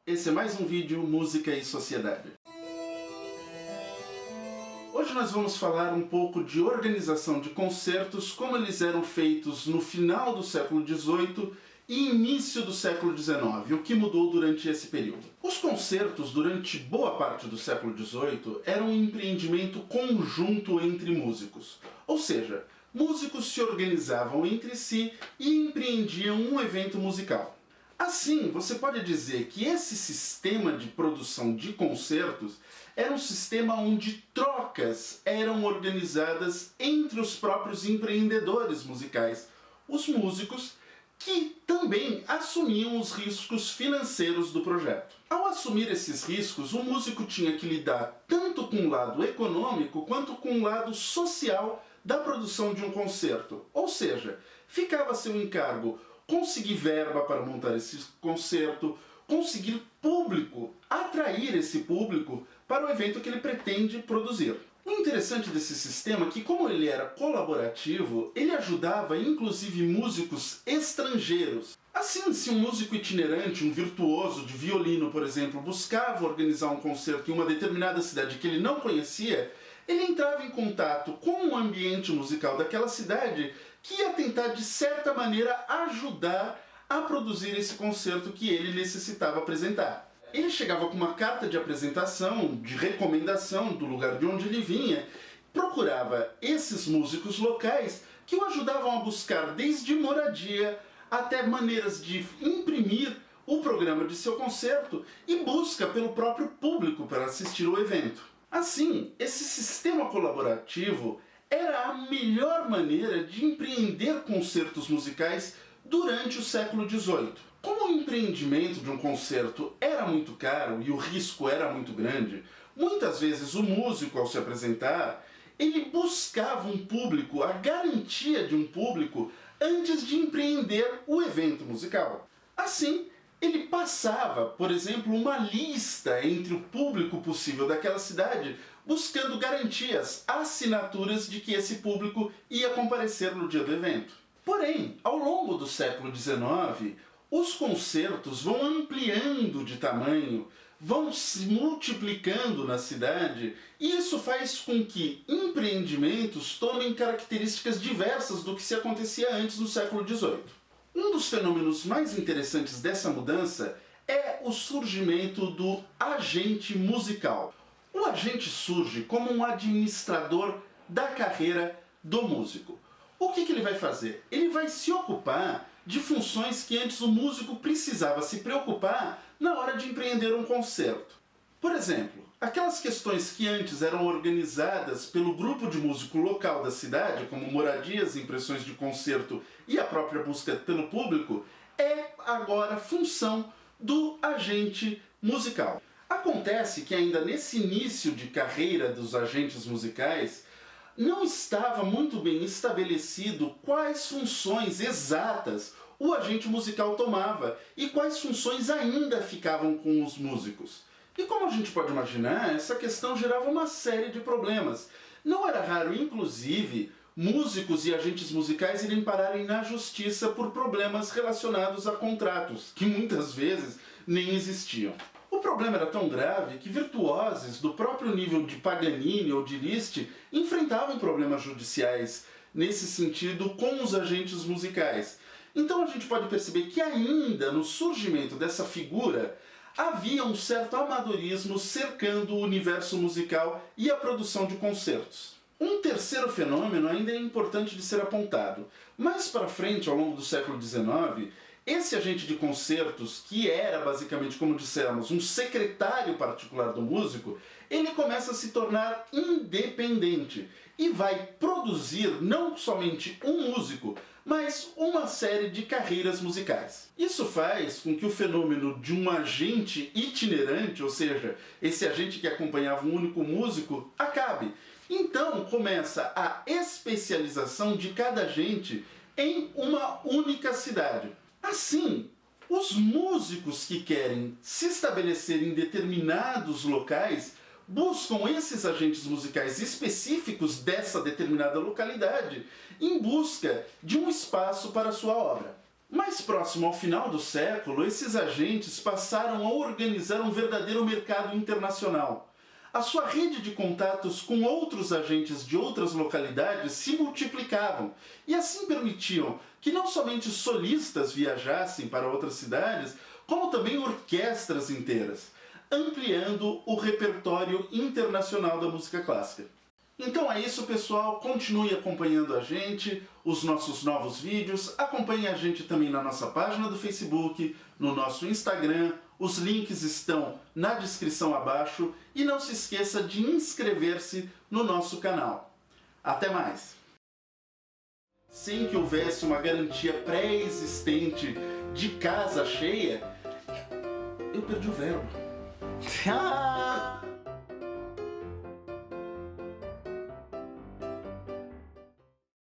Esse é mais um vídeo Música e Sociedade. Hoje nós vamos falar um pouco de organização de concertos, como eles eram feitos no final do século XVIII e início do século XIX, o que mudou durante esse período. Os concertos, durante boa parte do século XVIII, eram um empreendimento conjunto entre músicos. Ou seja, músicos se organizavam entre si e empreendiam um evento musical. Assim, você pode dizer que esse sistema de produção de concertos era um sistema onde trocas eram organizadas entre os próprios empreendedores musicais, os músicos, que também assumiam os riscos financeiros do projeto. Ao assumir esses riscos, o músico tinha que lidar tanto com o lado econômico quanto com o lado social da produção de um concerto. Ou seja, ficava a seu encargo conseguir verba para montar esse concerto, conseguir público, atrair esse público para o evento que ele pretende produzir. O interessante desse sistema é que, como ele era colaborativo, ele ajudava inclusive músicos estrangeiros. Assim, se um músico itinerante, um virtuoso de violino, por exemplo, buscava organizar um concerto em uma determinada cidade que ele não conhecia, ele entrava em contato com o ambiente musical daquela cidade que ia tentar, de certa maneira, ajudar a produzir esse concerto que ele necessitava apresentar. Ele chegava com uma carta de apresentação, de recomendação do lugar de onde ele vinha, procurava esses músicos locais que o ajudavam a buscar desde moradia até maneiras de imprimir o programa de seu concerto e busca pelo próprio público para assistir ao evento. Assim, esse sistema colaborativo era a melhor maneira de empreender concertos musicais durante o século XVIII. Como o empreendimento de um concerto era muito caro e o risco era muito grande, muitas vezes o músico, ao se apresentar, ele buscava um público, a garantia de um público, antes de empreender o evento musical. Assim, ele passava, por exemplo, uma lista entre o público possível daquela cidade, buscando garantias, assinaturas de que esse público ia comparecer no dia do evento. Porém, ao longo do século XIX, os concertos vão ampliando de tamanho, vão se multiplicando na cidade, e isso faz com que empreendimentos tomem características diversas do que se acontecia antes no século XVIII. Um dos fenômenos mais interessantes dessa mudança é o surgimento do agente musical. O agente surge como um administrador da carreira do músico. O que ele vai fazer? Ele vai se ocupar de funções que antes o músico precisava se preocupar na hora de empreender um concerto. Por exemplo, aquelas questões que antes eram organizadas pelo grupo de músico local da cidade, como moradias, impressões de concerto e a própria busca pelo público, é agora função do agente musical. Acontece que ainda nesse início de carreira dos agentes musicais, não estava muito bem estabelecido quais funções exatas o agente musical tomava e quais funções ainda ficavam com os músicos. E como a gente pode imaginar, essa questão gerava uma série de problemas. Não era raro, inclusive, músicos e agentes musicais irem pararem na justiça por problemas relacionados a contratos, que muitas vezes nem existiam. O problema era tão grave que virtuosos do próprio nível de Paganini ou de Liszt enfrentavam problemas judiciais nesse sentido com os agentes musicais. Então a gente pode perceber que ainda no surgimento dessa figura havia um certo amadorismo cercando o universo musical e a produção de concertos. Um terceiro fenômeno ainda é importante de ser apontado. Mais para frente, ao longo do século XIX, esse agente de concertos, que era basicamente, como dissemos, um secretário particular do músico, ele começa a se tornar independente e vai produzir não somente um músico, mas uma série de carreiras musicais. Isso faz com que o fenômeno de um agente itinerante, ou seja, esse agente que acompanhava um único músico, acabe. Então começa a especialização de cada agente em uma única cidade. Assim, os músicos que querem se estabelecer em determinados locais buscam esses agentes musicais específicos dessa determinada localidade em busca de um espaço para a sua obra. Mais próximo ao final do século, esses agentes passaram a organizar um verdadeiro mercado internacional. A sua rede de contatos com outros agentes de outras localidades se multiplicavam e assim permitiam que não somente solistas viajassem para outras cidades, como também orquestras inteiras, ampliando o repertório internacional da música clássica. Então é isso, pessoal, continue acompanhando a gente, os nossos novos vídeos, acompanhe a gente também na nossa página do Facebook, no nosso Instagram, os links estão na descrição abaixo e não se esqueça de inscrever-se no nosso canal. Até mais! Sem que houvesse uma garantia pré-existente de casa cheia, eu perdi o verbo.